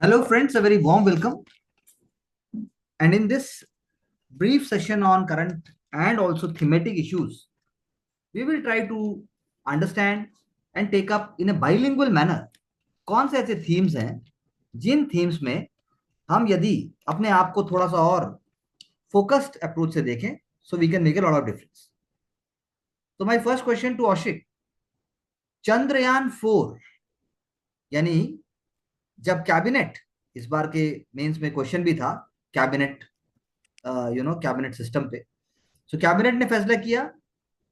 Hello, friends, a very warm welcome. And in this brief session on current and also thematic issues, we will try to understand and take up in a bilingual manner कौन से ऐसे themes हैं जिन themes में हम यदि अपने आप को थोड़ा सा और focused approach से देखें, so we can make a lot of difference. So my first question to Ashik, Chandrayaan 4 यानी जब कैबिनेट इस बार के मेंस में क्वेश्चन भी था कैबिनेट कैबिनेट सिस्टम पे, सो कैबिनेट ने फैसला किया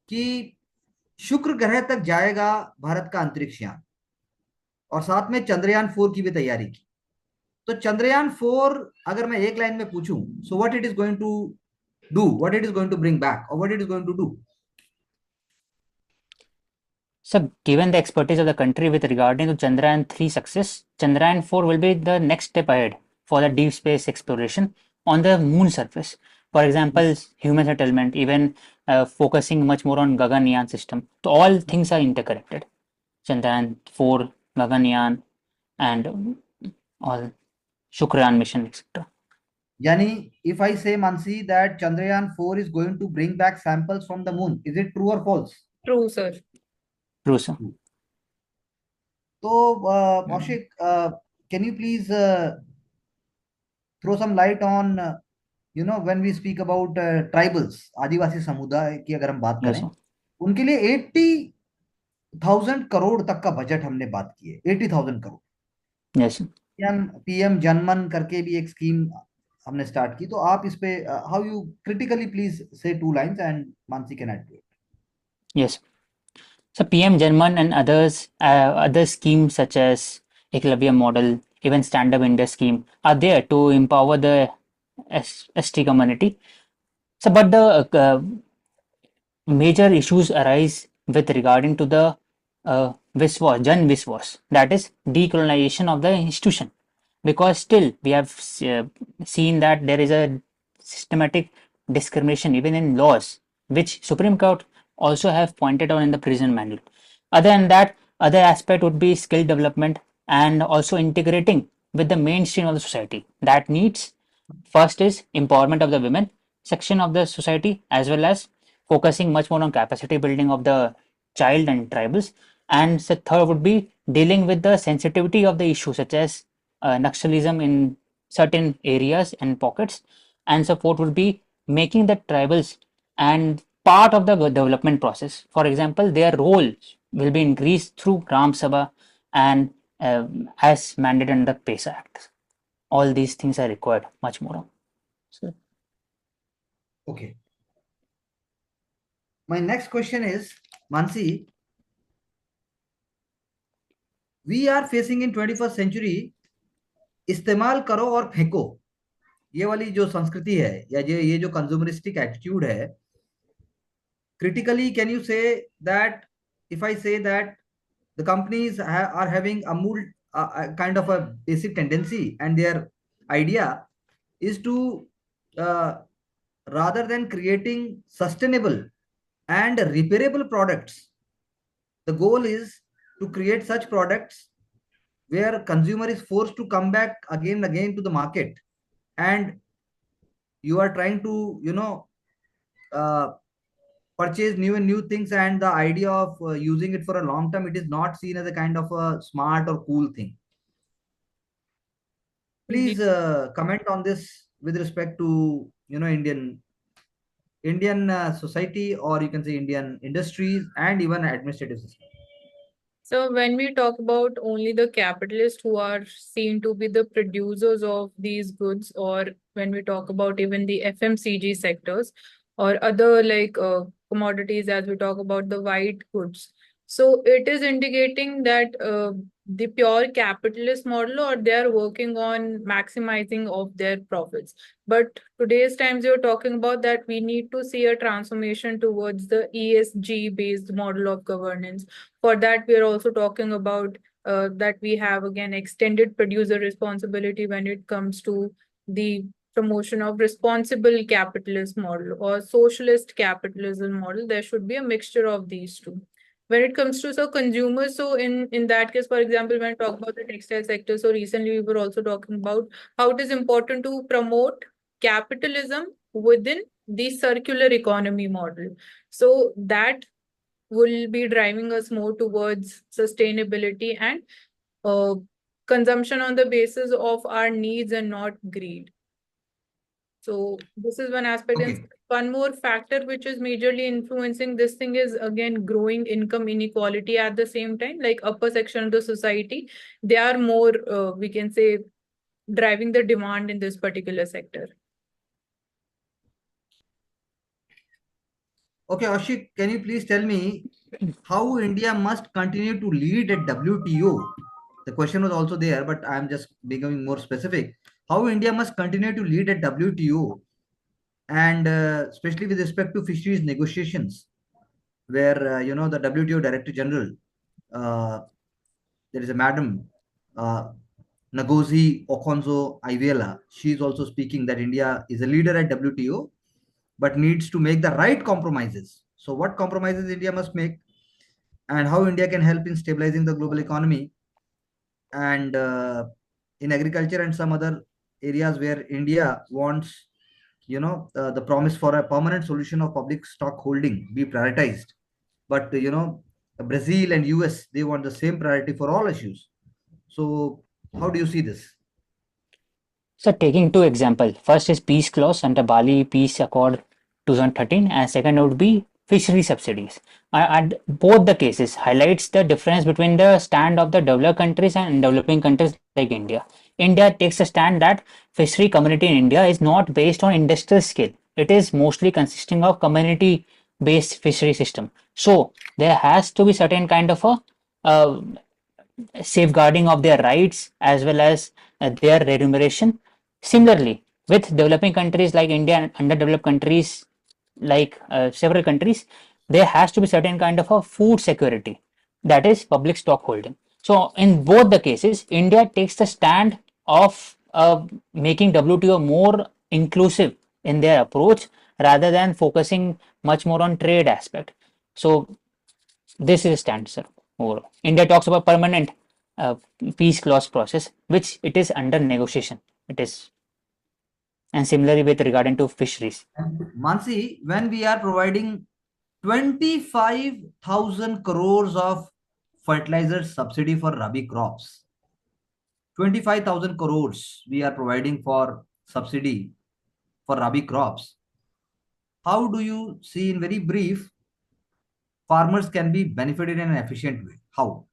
कि शुक्र ग्रह तक जाएगा भारत का अंतरिक्ष यान और साथ में चंद्रयान 4 की भी तैयारी की. तो चंद्रयान 4 अगर मैं एक लाइन में पूछूं, so what it is going to do, what it is going to bring back और what it is going to do. So, given the expertise of the country with regarding to Chandrayaan 3 success, Chandrayaan 4 will be the next step ahead for the deep space exploration on the moon surface. For example, human settlement, even focusing much more on Gaganyaan system. So, all things are interconnected. Chandrayaan 4, Gaganyaan, and all Shukrayaan mission, etc. Yani, if I say, Mansi, that Chandrayaan 4 is going to bring back samples from the moon, is it true or false? True, sir. True, sir. So, Ashik, can you please throw some light on when we speak about tribals, आदिवासी समुदाय की अगर हम बात Yes, करें, sir. उनके लिए 80,000 करोड़ तक का बजट हमने बात की है. 80,000 करोड़. Yes, sir. पीएम जनमन करके भी एक स्कीम हमने स्टार्ट की. तो आप इस पे how you critically please say 2 lines and Mansi can add to it. Yes. So PM German and other schemes such as Eklavya model, even Stand Up India scheme are there to empower the ST community. So, but the major issues arise with regarding to the Viswas, Jan Viswas, that is decolonization of the institution, because still we have seen that there is a systematic discrimination even in laws, which Supreme Court also have pointed out in the prison manual. Other than that, other aspect would be skill development and also integrating with the mainstream of the society. That needs first is empowerment of the women section of the society, as well as focusing much more on capacity building of the child and tribals. And the third would be dealing with the sensitivity of the issue such as Naxalism in certain areas and pockets. And so fourth would be making the tribals and part of the development process. For example, their role will be increased through Gram Sabha and as mandated in the PESA Act. All these things are required much more. So, Okay. My next question is, Mansi, we are facing in 21st century, इस्तेमाल करो और फेंको, ये वाली जो संस्कृति है या ये जो कंज्यूमरिस्टिक एटीट्यूड है, critically can you say that if I say that the companies are having a kind of a basic tendency and their idea is to uh, rather than creating sustainable and repairable products, the goal is to create such products where consumer is forced to come back again and again to the market, and you are trying to uh, purchase new and new things, and the idea of using it for a long term, it is not seen as a kind of a smart or cool thing. Please comment on this with respect to Indian society, or you can say Indian industries and even administrative system. So when we talk about only the capitalists who are seen to be the producers of these goods, or when we talk about even the FMCG sectors or other like commodities, as we talk about the white goods, so it is indicating that the pure capitalist model, or they are working on maximizing of their profits. But today's times you're talking about that we need to see a transformation towards the ESG based model of governance. For that, we are also talking about that we have again extended producer responsibility when it comes to the promotion of responsible capitalist model or socialist capitalism model. There should be a mixture of these two. when it comes to consumers, so in that case, for example, when I talk about the textile sector, so recently we were also talking about how it is important to promote capitalism within the circular economy model. So that will be driving us more towards sustainability and uh, consumption on the basis of our needs and not greed. So this is one aspect. And Okay. one more factor which is majorly influencing this thing is again growing income inequality at the same time. Like upper section of the society, they are more, we can say, driving the demand in this particular sector. Okay, Ashik, can you please tell me how India must continue to lead at WTO? The question was also there, but I'm just becoming more specific. How India must continue to lead at WTO, and especially with respect to fisheries negotiations, where the WTO Director General, uh, there is a madam, uh, Ngozi Okonjo-Iweala. She is also speaking that India is a leader at WTO, but needs to make the right compromises. So, what compromises India must make, and how India can help in stabilizing the global economy, and in agriculture and some other areas where India wants, the promise for a permanent solution of public stock holding be prioritized. But Brazil and US, they want the same priority for all issues. So, how do you see this? So taking two examples, first is peace clause under Bali Peace Accord 2013, and second would be fishery subsidies. And both the cases highlights the difference between the stand of the developed countries and developing countries like India. India takes a stand that fishery community in India is not based on industrial scale. It is mostly consisting of community based fishery system. So there has to be certain kind of a uh, safeguarding of their rights as well as their remuneration. Similarly, with developing countries like India and underdeveloped countries like several countries, there has to be certain kind of a food security, that is public stock holding. So in both the cases, India takes the stand of making WTO more inclusive in their approach rather than focusing much more on trade aspect. So this is a stand, sir. Overall, India talks about permanent uh, peace clause process, which it is under negotiation. It is, and similarly with regarding to fisheries. And Mansi, when we are providing 25,000 crores of fertilizer subsidy for Rabi crops, 25,000 crores we are providing for subsidy for Rabi crops. How do you see, in very brief, farmers can be benefited in an efficient way? How?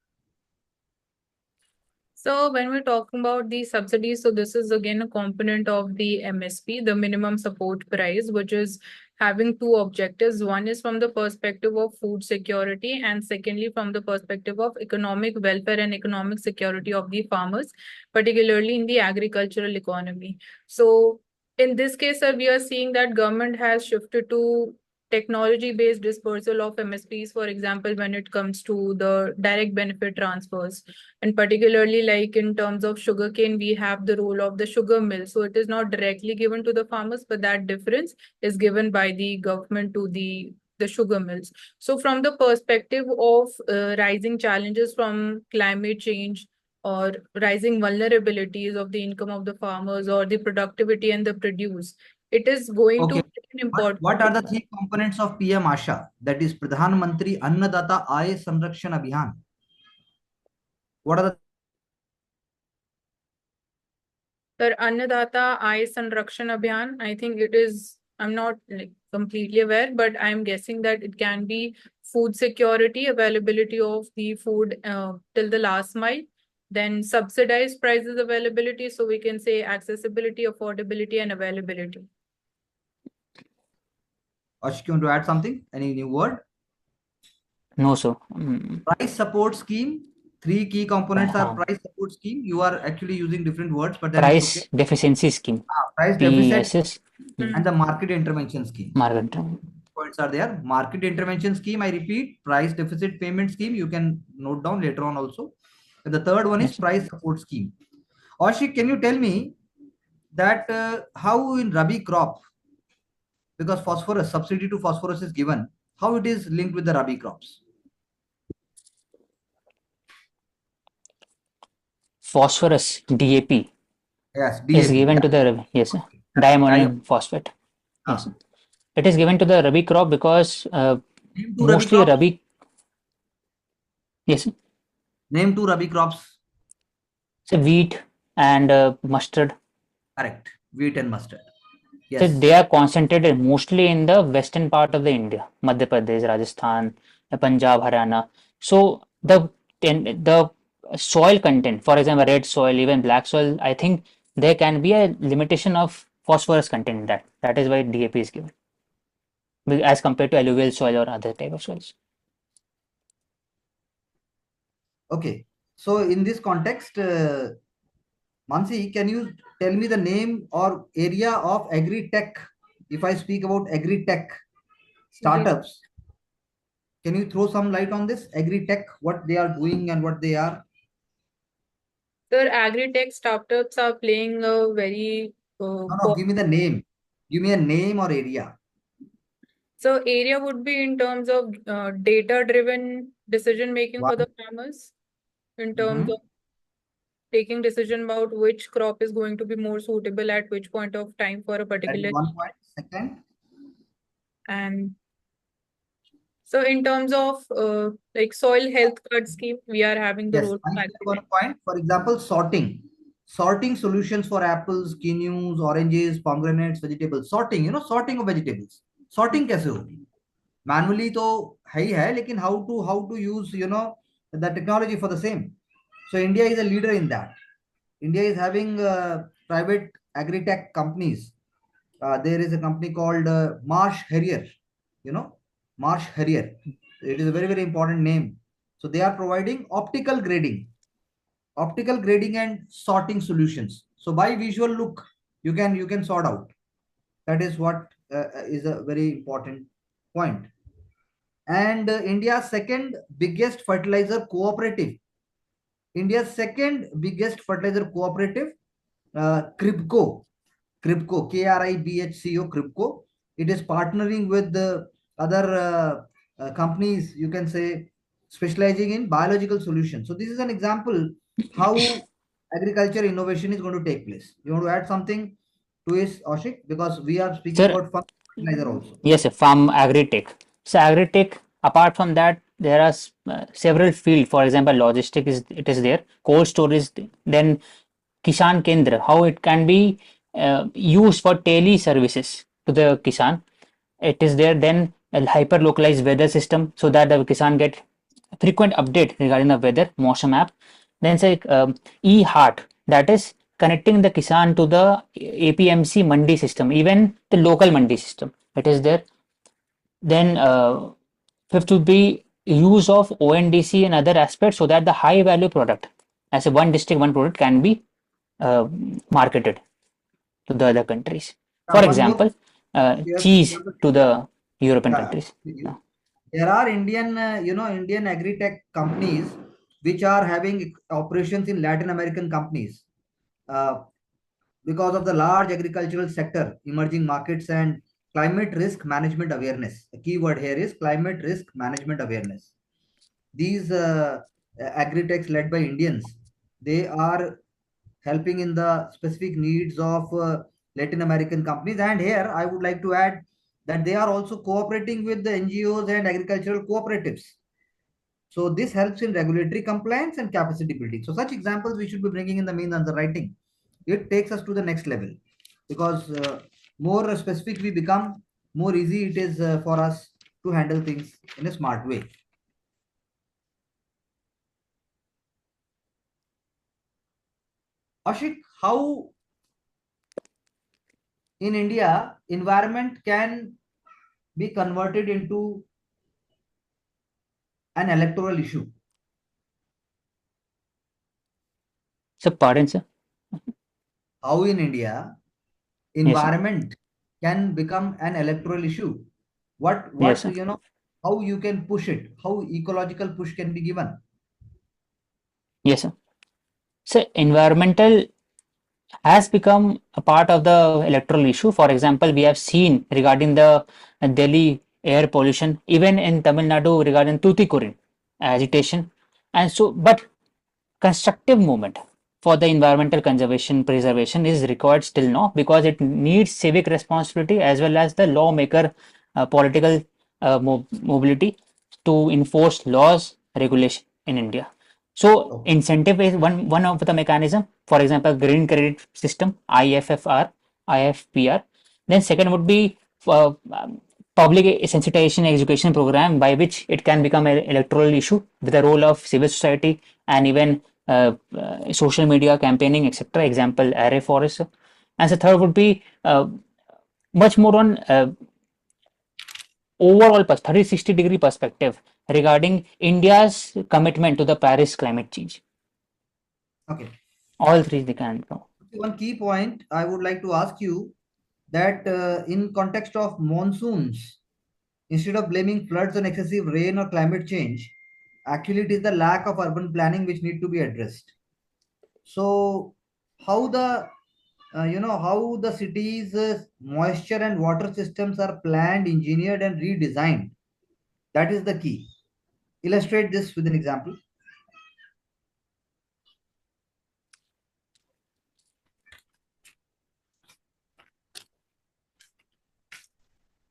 So when we're talking about the subsidies, so this is again a component of the MSP, the minimum support price, which is having two objectives. One is from the perspective of food security, and secondly, from the perspective of economic welfare and economic security of the farmers, particularly in the agricultural economy. So in this case, sir, we are seeing that government has shifted to technology-based dispersal of MSPs, for example, when it comes to the direct benefit transfers. And particularly, like in terms of sugarcane, we have the role of the sugar mill. So it is not directly given to the farmers, but that difference is given by the government to the sugar mills. So from the perspective of rising challenges from climate change or rising vulnerabilities of the income of the farmers or the productivity and the produce, it is going to Okay. play an What important are role. the three components of PM Asha? That is Pradhan Mantri Annadata Aay Sanrakshan Abhiyan. What are the Sir, Annadata Aay Sanrakshan Abhiyan, I think it is, I'm not like completely aware, but I'm guessing that it can be food security, availability of the food till the last mile, then subsidized prices availability, so we can say accessibility, affordability, and availability. Ashik, you want to add something? Any new word? No, so Price support scheme. Three key components are uh, price support scheme. You are actually using different words, but then it's okay. price deficiency scheme, Price deficit PSS, and the market intervention scheme. market. Points are there. Market intervention scheme, I repeat, price deficit payment scheme. You can note down later on also. And the third one is Yes. price support scheme. Ashik, can you tell me that how in Rabi crop, because phosphorus subsidy to phosphorus is given, how it is linked with the Rabi crops? phosphorus DAP Yes, is DAP. given Yeah. to the yes Diammonium. diammonium phosphate. Yes, Ah. it is given to the Rabi crop because Name two Rabi mostly crops. Rabi. Yes, Name two Rabi crops. so wheat and mustard. Correct. Wheat and mustard. So Yes. they are concentrated mostly in the western part of the India, Madhya Pradesh, Rajasthan, Punjab, Haryana. So the soil content, for example, red soil, even black soil, I think there can be a limitation of phosphorus content in that. That is why DAP is given as compared to alluvial soil or other type of soils. Okay. So in this context, Mansi, can you tell me the name or area of agri-tech? If I speak about agri-tech Yes. startups, can you throw some light on this agri-tech, what they are doing and what they are? The agri-tech startups are playing a very No, no, give me the name. Give me a name or area. so area would be in terms of data-driven decision making for One. the farmers, in terms of Mhm. taking decision about which crop is going to be more suitable at which point of time for a That is particular. one point. Second. And so in terms of like soil health card scheme, we are having the Yes, role of I'll say one agri-tech. point. For example, sorting. Sorting solutions for apples, quinoas, oranges, pomegranates, vegetables. Sorting, sorting of vegetables. Sorting कैसे होगी? Manually तो है ही है, लेकिन how to use, the technology for the same. So India is a leader in that. India is having private agri-tech companies. There is a company called Marsh Harrier, you know, Marsh Harrier. It is a very, very important name. So they are providing optical grading and sorting solutions. So by visual look, you can sort out. That is what is a very important point. And India's second biggest fertilizer cooperative. India's second biggest fertilizer cooperative, Kribco, Kribco, Kribco, Kribco. It is partnering with the other companies, you can say, specializing in biological solutions. So this is an example how agriculture innovation is going to take place. You want to add something to this, Ashik? Because we are speaking Sir, about fertilizer also. yes, from agri-tech. So agri-tech, apart from that, there are several fields. For example, logistic is there, cold storage, then Kisan Kendra, how it can be used for tele services to the Kisan. It is there. Then a hyper localized weather system so that the Kisan get frequent update regarding the weather, Mosam app. Then say e-heart, that is connecting the Kisan to the APMC Mandi system, even the local Mandi system. It is there. Then fifth would be use of ONDC and other aspects so that the high value product as a one district, one product can be uh, marketed to the other countries. For One more example, here. cheese to the European Yeah, countries. Yeah. there are Indian agri-tech companies which are having operations in Latin American companies uh, because of the large agricultural sector, emerging markets, and climate risk management awareness. The key word here is climate risk management awareness. These agri-techs led by Indians, they are helping in the specific needs of Latin American companies. And here I would like to add that they are also cooperating with the NGOs and agricultural cooperatives. So this helps in regulatory compliance and capacity building. So such examples we should be bringing in the main underwriting. It takes us to the next level because more specific we become, more easy it is for us to handle things in a smart way. Ashik, how in India environment can be converted into an electoral issue? So, pardon, sir. How in India Yes, sir. environment can become an electoral issue? Yes, What sir. how you can push it? How ecological push can be given? Yes, sir. So, environmental has become a part of the electoral issue. For example, we have seen regarding the Delhi air pollution, even in Tamil Nadu regarding Tuticorin agitation, and so, but constructive movement. for the environmental conservation preservation is required still now, because it needs civic responsibility as well as the lawmaker political mobility to enforce laws regulation in India. So Okay. incentive is one of the mechanism. For example, green credit system, IFPR. Then second would be public sensitization education program, by which it can become an electoral issue with the role of civil society and even social media campaigning, etc. Example, array forest. And the third would be much more on overall 360-degree perspective regarding India's commitment to the Paris climate change. Okay. All three they can go. One key point I would like to ask you that in context of monsoons, instead of blaming floods on excessive rain or climate change, actually it is the lack of urban planning which need to be addressed. So how the how the cities moisture and water systems are planned, engineered and redesigned, that is the key. Illustrate this with an example.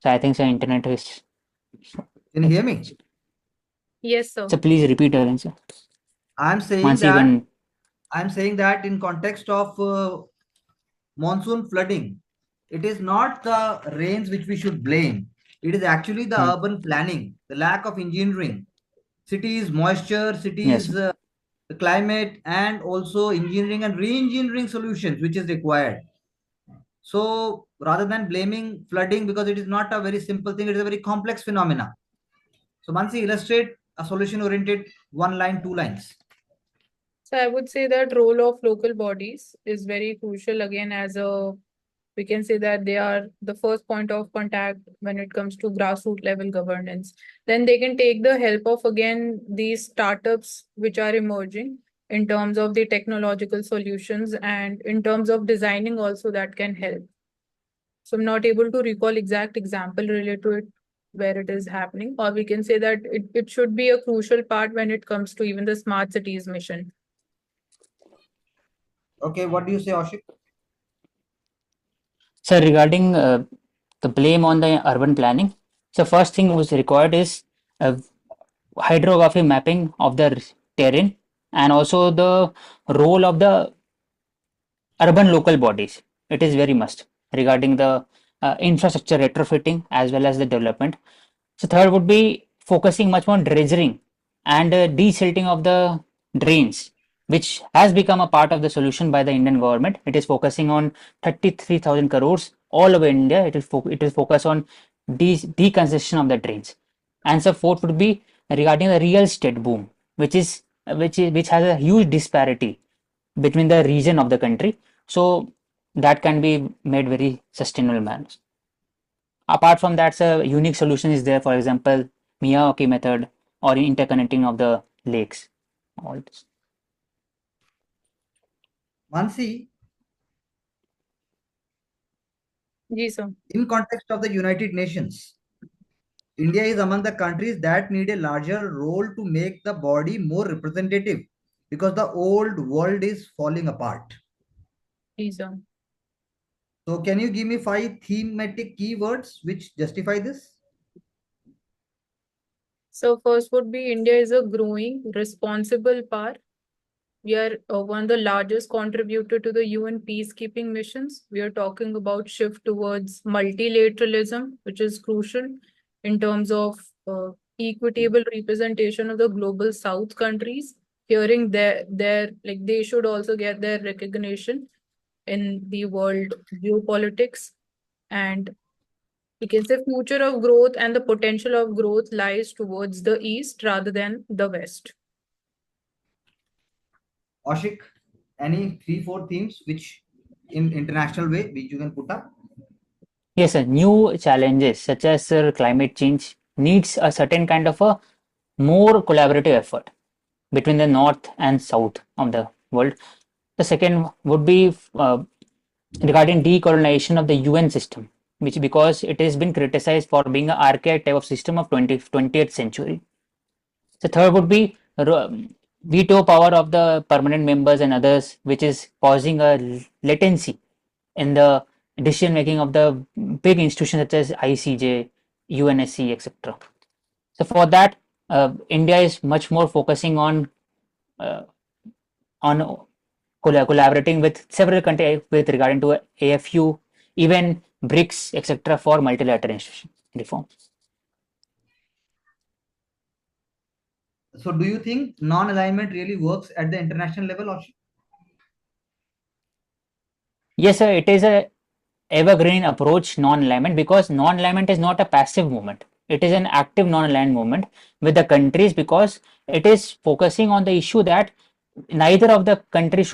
So I think the internet is. Can you hear me? Yes, sir. So please repeat your answer. I'm saying Once that even. I'm saying that in context of monsoon flooding, it is not the rains which we should blame. It is actually the Hmm, urban planning, the lack of engineering, cities moisture, yes. cities climate, and also engineering and re-engineering solutions which is required. So rather than blaming flooding, because it is not a very simple thing, it is a very complex phenomena. So Mansi, illustrate a solution oriented one line, two lines. So I would say that role of local bodies is very crucial again, as a we can say that they are the first point of contact when it comes to grassroots level governance. Then they can take the help of again these startups which are emerging in terms of the technological solutions and in terms of designing also that can help. So I'm not able to recall exact example related to it where it is happening, or we can say that it should be a crucial part when it comes to even the smart cities mission. Okay, what do you say, Ashik? So regarding the blame on the urban planning, so first thing was required is hydrography mapping of the terrain, and also the role of the urban local bodies. It is very must regarding the infrastructure retrofitting as well as the development. So third would be focusing much more on dredging and desilting of the drains, which has become a part of the solution by the Indian government. It is focusing on 33,000 crores all over India. It is focused on decongestion of the drains. And so fourth would be regarding the real estate boom, which has a huge disparity between the region of the country. So that can be made very sustainable manner. Apart from that, a unique solution is there. For example, Miyawaki method or interconnecting of the lakes. All this. Mansi, Ji sir. in context of the United Nations, India is among the countries that need a larger role to make the body more representative, because the old world is falling apart. Ji sir. So, can you give me 5 thematic keywords which justify this? So first would be India is a growing responsible power. We are one of the largest contributor to the UN peacekeeping missions. We are talking about shift towards multilateralism, which is crucial in terms of equitable representation of the global South countries. Hearing their like they should also get their recognition in the world geopolitics, and we can say future of growth and the potential of growth lies towards the east rather than the west. Ashik, any 3, 4 themes which in international way which you can put up? Yes, sir. New challenges such as climate change needs a certain kind of a more collaborative effort between the north and south of the world. The second would be regarding decolonization of the UN system, which because it has been criticized for being an archaic type of system of 20th century. The third would be veto power of the permanent members and others, which is causing a latency in the decision making of the big institutions such as ICJ, UNSC, etc. So for that, India is much more focusing uh, on collaborating with several countries with regarding to AFU, even BRICS, etc. for multilateral institution reform. So do you think non-alignment really works at the international level, or Yes, sir, it is a evergreen approach non-alignment because non-alignment is not a passive movement. It is an active non-aligned movement with the countries because it is focusing on the issue that neither of the countries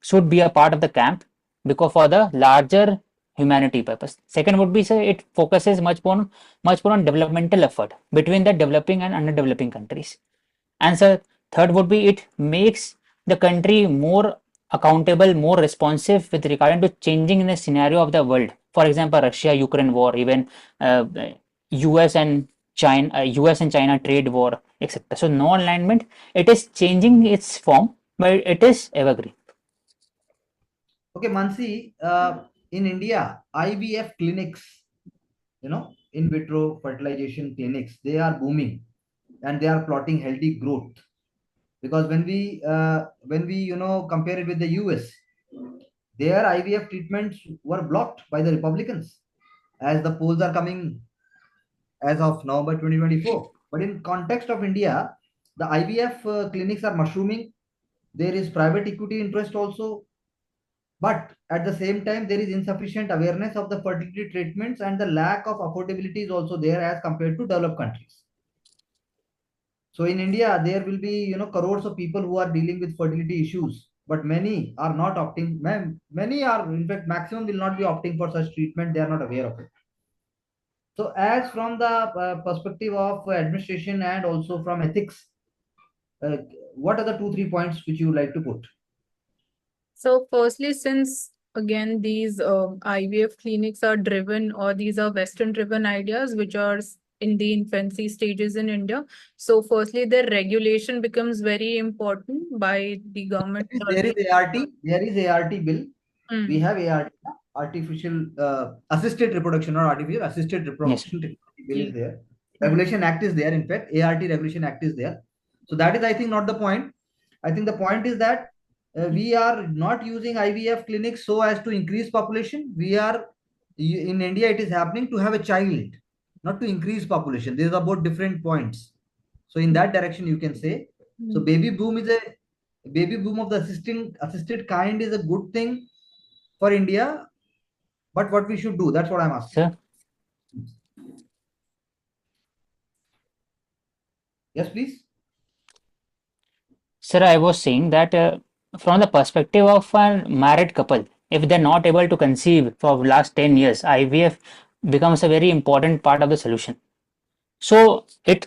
should be a part of the camp because for the larger humanity purpose. Second would be say it focuses much more on developmental effort between the developing and underdeveloping countries. And so third would be it makes the country more accountable, more responsive with regard to changing in the scenario of the world. For example, Russia-Ukraine war, even uh, US and US and China trade war, etc. So no alignment, it is changing its form, but it is evergreen. okay, Mansi, in India, IVF clinics, in vitro fertilization clinics, they are booming and they are plotting healthy growth. Because when we compare it with the US, their IVF treatments were blocked by the Republicans as the polls are coming as of November 2024. But in context of India, the IVF clinics are mushrooming. There is private equity interest also, but at the same time, there is insufficient awareness of the fertility treatments, and the lack of affordability is also there as compared to developed countries. So in India, there will be crores of people who are dealing with fertility issues, but many are not opting. Many are, in fact, maximum will not be opting for such treatment. They are not aware of it. So, as from the perspective of administration and also from ethics, uh, what are the 2 3 points which you would like to put? So, firstly, since again these IVF clinics are driven, or these are Western driven ideas which are in the infancy stages in India. So, firstly, their regulation becomes very important by the government. There is ART. There is ART bill. We Mm. have ART, artificial assisted reproduction, or artificial assisted Yes. reproduction technology bill is there. Mm. Regulation Act is there. In fact, ART Regulation Act is there. So that is, I think, not the point. I think the point is that we are not using IVF clinics so as to increase population. We are in India. It is happening to have a child, not to increase population. These are both different points. So in that direction, you can say. So Mm. baby boom of the assisted kind is a good thing for India. But what we should do? That's what I'm asking. Sir, Yes, please. sir, I was saying that from the perspective of a married couple, if they're not able to conceive for last 10 years, IVF becomes a very important part of the solution. So it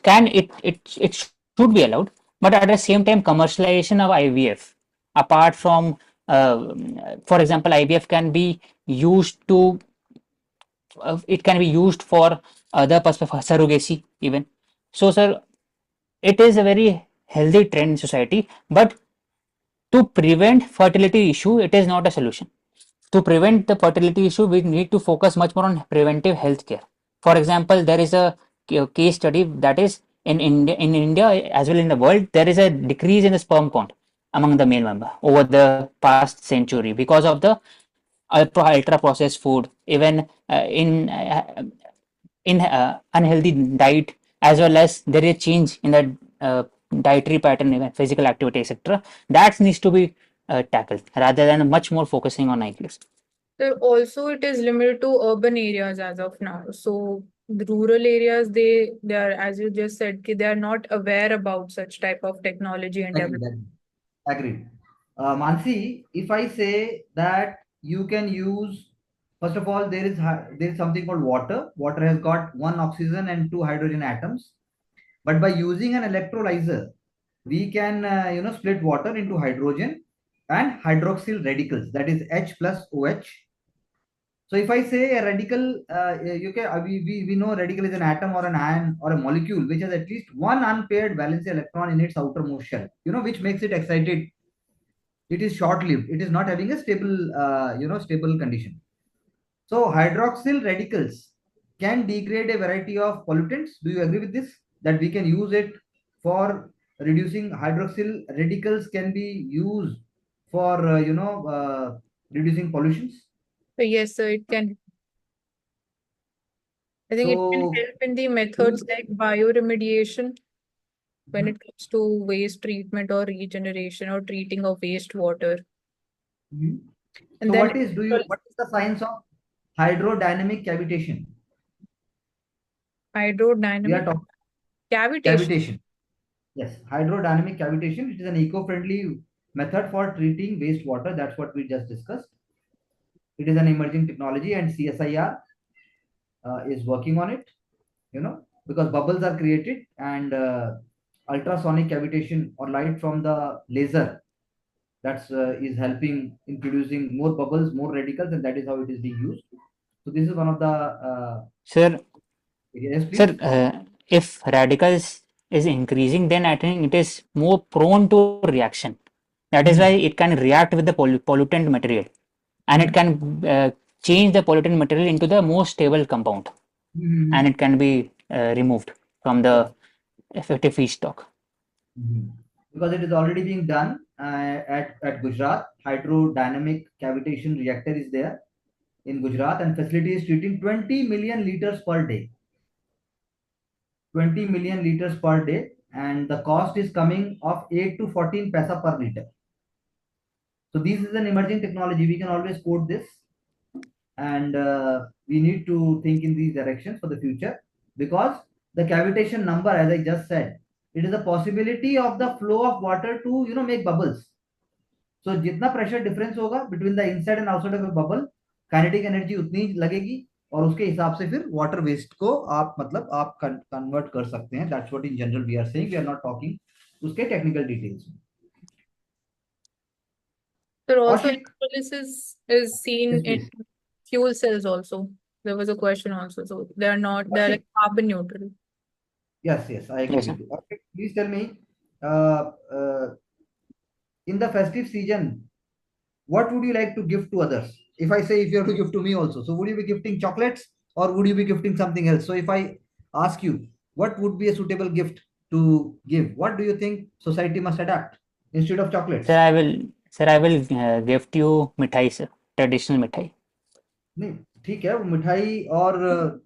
should be allowed, but at the same time, commercialization of IVF, apart from for example, IVF can be used to it can be used for other perspective surrogacy even. So, sir, it is a very healthy trend in society, but to prevent fertility issue, it is not a solution. To prevent the fertility issue, we need to focus much more on preventive health care. For example, there is a case study that is in India as well in the world, there is a decrease in the sperm count among the male member over the past century because of the ultra processed food, even in unhealthy diet, as well as there is change in the dietary pattern, even physical activity, etc. That needs to be tackled rather than much more focusing on IQs. So also it is limited to urban areas as of now. So the rural areas, they are, as you just said, they are not aware about such type of technology and development. Agreed. Agreed. Mansi, if I say that you can use, first of all, there is something called water. Water has got one oxygen and two hydrogen atoms. But by using an electrolyzer, we can split water into hydrogen and hydroxyl radicals. That is H plus OH. So if I say a radical, we know radical is an atom or an ion or a molecule which has at least one unpaired valence electron in its outermost shell, which makes it excited. It is short-lived. It is not having a stable, stable condition. So hydroxyl radicals can degrade a variety of pollutants. Do you agree with this? That we can use it for reducing hydroxyl radicals can be used for, reducing pollutions. So yes, sir, it can. I think it can So, help in the methods like bioremediation when it comes to waste treatment or regeneration or treating of wastewater. Mhm. And So then what is the science of hydrodynamic cavitation? We are hydrodynamic talking cavitation. cavitation. Yes, hydrodynamic cavitation. It is an eco-friendly method for treating wastewater. That's what we just discussed. It is an emerging technology, and CSIR is working on it. Because bubbles are created, and ultrasonic cavitation or light from the laser that's is helping in producing more bubbles, more radicals, and that is how it is being used. So this is one of the Sir, yes, sir, please. if radicals is increasing, then I think it is more prone to reaction. That is why Hmm. it can react with the pollutant material, and it Hmm. can change the pollutant material into the more stable compound, and Hmm. it can be removed from Yes. the effective feedstock. Mhm. Because it is already being done at Gujarat. Hydrodynamic cavitation reactor is there in Gujarat, and facility is treating 20 million liters per day. 20 million liters per day, and the cost is coming of 8 to 14 paisa per liter. So this is an emerging technology. We can always quote this, and we need to think in these directions for the future, because the cavitation number, as I just said, it is a possibility of the flow of water to make bubbles. So जितना pressure difference होगा between the inside and outside of A bubble, kinetic energy उतनी ही लगेगी, और उसके हिसाब से फिर water waste को आप कन्वर्ट कर सकते हैं. That's what in general we are saying. We are not talking उसके टेक्निकल डिटेल्स में. So also Ashik, electrolysis is seen yes in please. fuel cells also. There was a question also. So they're Ashik, like carbon neutral. yes, I agree Yes, with sir. you. Ashik, please tell me, uh, uh, in the festive season, what would you like to give to others? If I say if you have to give to me also, so would you be gifting chocolates or would you be gifting something else? So if I ask you, what would be a suitable gift to give? What do you think society must adapt instead of Sir, chocolates? I will gift you mithai, sir. Traditional mithai. नहीं, ठीक है. वो मिठाई और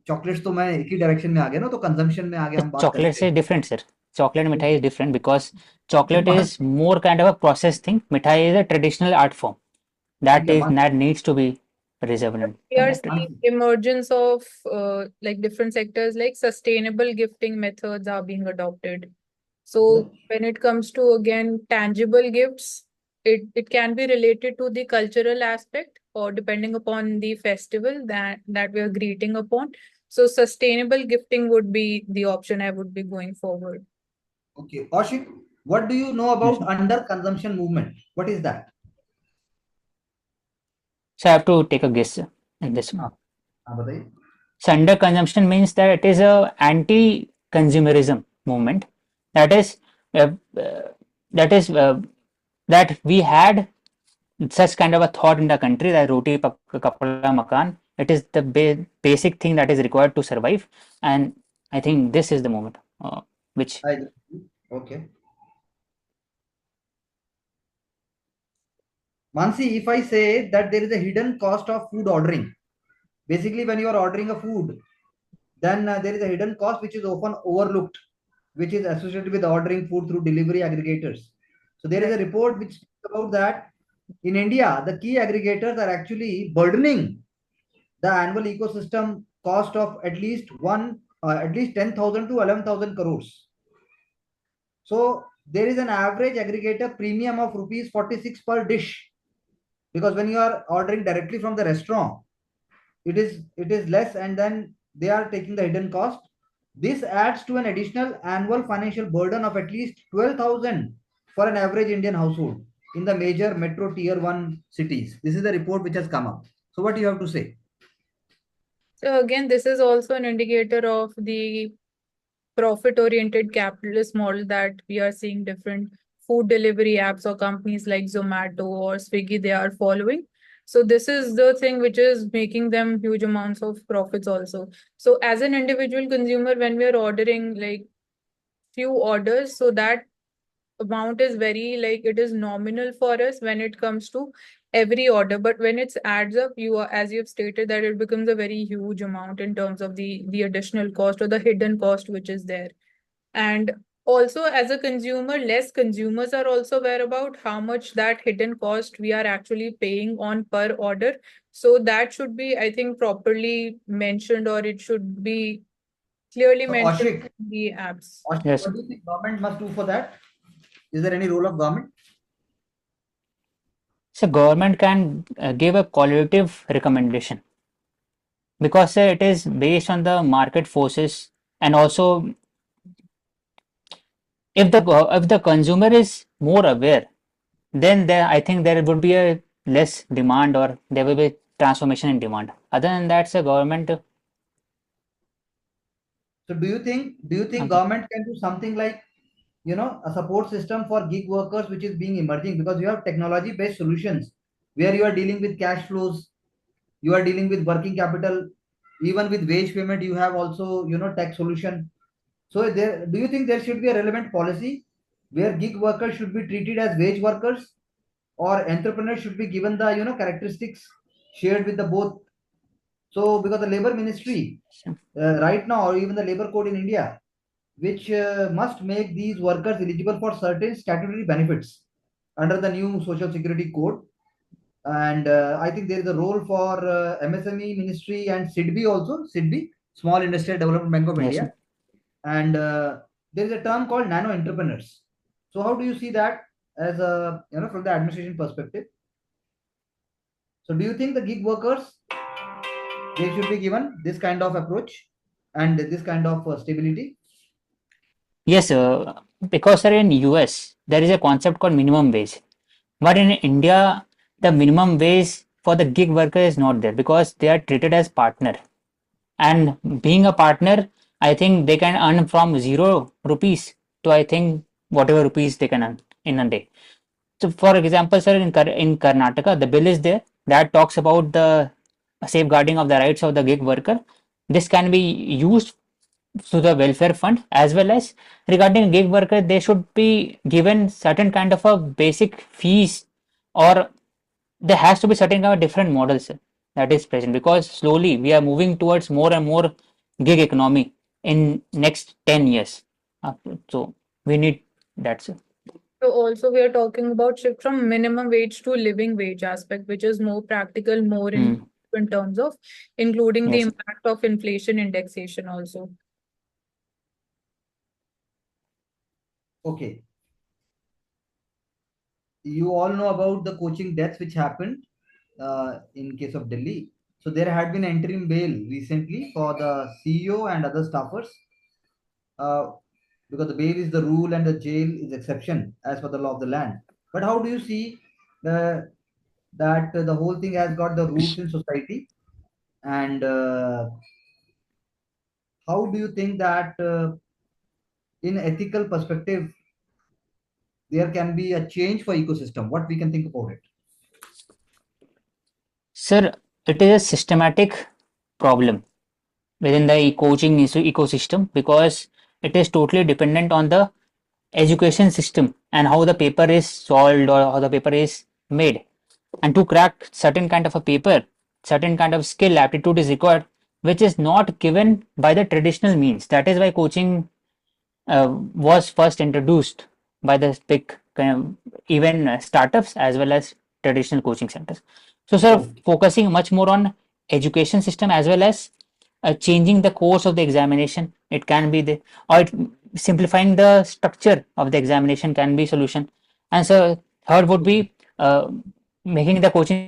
chocolates तो मैं एक ही direction में आ गया ना, तो कंजम्पशन में आगे हम बात Chocolate करते is हैं. different, sir. Chocolate mithai is different because chocolate मान is more kind of a processed thing. Mithai is a traditional art form ठीक है, that needs to be reserved in We are that way. seeing emergence of like different sectors, like sustainable gifting methods are being adopted. So when it comes to again tangible gifts, it can be related to the cultural aspect or depending upon the festival that we are greeting upon. So sustainable gifting would be the option I would be going forward. Okay, Ashik, what do you know Yes, about sir. under consumption movement? What is that? So I have to take a guess, sir, in this one. हाँ, हाँ बताइए. So under consumption means that it is a anti-consumerism movement. That is that is that we had such kind of a thought in the country that roti kapda makan. It is the basic thing that is required to survive, and I think this is the moment which. I agree. Okay. Mansi, if I say that there is a hidden cost of food ordering, basically when you are ordering a food, then there is a hidden cost which is often overlooked, which is associated with ordering food through delivery aggregators. So there is Right. a report which speaks about that in India, the key aggregators are actually burdening the annual ecosystem cost of at least 10,000 to 11,000 crores. So there is an average aggregator premium of rupees 46 per dish, because when you are ordering directly from the restaurant, it is less, and then they are taking the hidden cost. This adds to an additional annual financial burden of at least 12,000 for an average Indian household in the major metro tier 1 cities. This is the report which has come up. So what do you have to say? So again, this is also an indicator of the profit-oriented capitalist model that we are seeing different food delivery apps or companies like Zomato or Swiggy, they are following. So this is the thing which is making them huge amounts of profits also. So as an individual consumer, when we are ordering like few orders, so that amount is very like it is nominal for us when it comes to every order, but when it adds up, you are, as you've stated, that it becomes a very huge amount in terms of the additional cost or the hidden cost which is there. And also, as a consumer, less consumers are also aware about how much that hidden cost we are actually paying on per order. So that should be, I think, properly mentioned, or it should be clearly So mentioned Ashik, in the apps. Yes. what do you think government must do for that? Is there any role of government? So government can give a qualitative recommendation because it is based on the market forces, and also if the consumer is more aware, then there I think there would be a less demand, or there will be transformation in demand. Other than that, the government So do you think okay. government can do something like, a support system for gig workers which is being emerging, because you have technology based solutions where you are dealing with cash flows, you are dealing with working capital, even with wage payment you have also, tech solution. So there, do you think there should be a relevant policy where gig workers should be treated as wage workers, or entrepreneurs should be given the, characteristics shared with the both? So because the labor ministry right now, or even the labor code in India, which must make these workers eligible for certain statutory benefits under the new social security code. And I think there is a role for MSME ministry and SIDBI also, SIDBI, Small Industrial Development Bank of Yes. India. And there is a term called nano entrepreneurs. So how do you see that as a, from the administration perspective? So do you think the gig workers, they should be given this kind of approach and this kind of stability? Yes, because sir, in US there is a concept called minimum wage, but in India the minimum wage for the gig worker is not there because they are treated as partner. And being a partner, I think they can earn from 0 rupees to I think whatever rupees they can earn in a day. So, for example, sir, in Karnataka, the bill is there that talks about the safeguarding of the rights of the gig worker. This can be used to the welfare fund, as well as regarding gig worker, they should be given certain kind of a basic fees, or there has to be certain kind of different models that is present, because slowly we are moving towards more and more gig economy in next 10 years. So we need that, sir. So also we are talking about shift from minimum wage to living wage aspect, which is more practical, more Hmm. in terms of including the Yes. impact of inflation indexation also. Okay, you all know about the coaching deaths which happened in case of Delhi. So there had been interim bail recently for the CEO and other staffers, uh, because the bail is the rule and the jail is exception as per the law of the land. But how do you see the that the whole thing has got the roots in society, and how do you think that in ethical perspective there can be a change for ecosystem? What we can think about it? Sir, it is a systematic problem within the coaching ecosystem, because it is totally dependent on the education system and how the paper is solved or how the paper is made. And to crack certain kind of a paper, certain kind of skill aptitude is required, which is not given by the traditional means. That is why coaching was first introduced by the big kind of even startups as well as traditional coaching centers. So, sort of Okay. focusing much more on education system, as well as changing the course of the examination. It can be the, or simplifying the structure of the examination can be solution. And so third would Okay. be making the coaching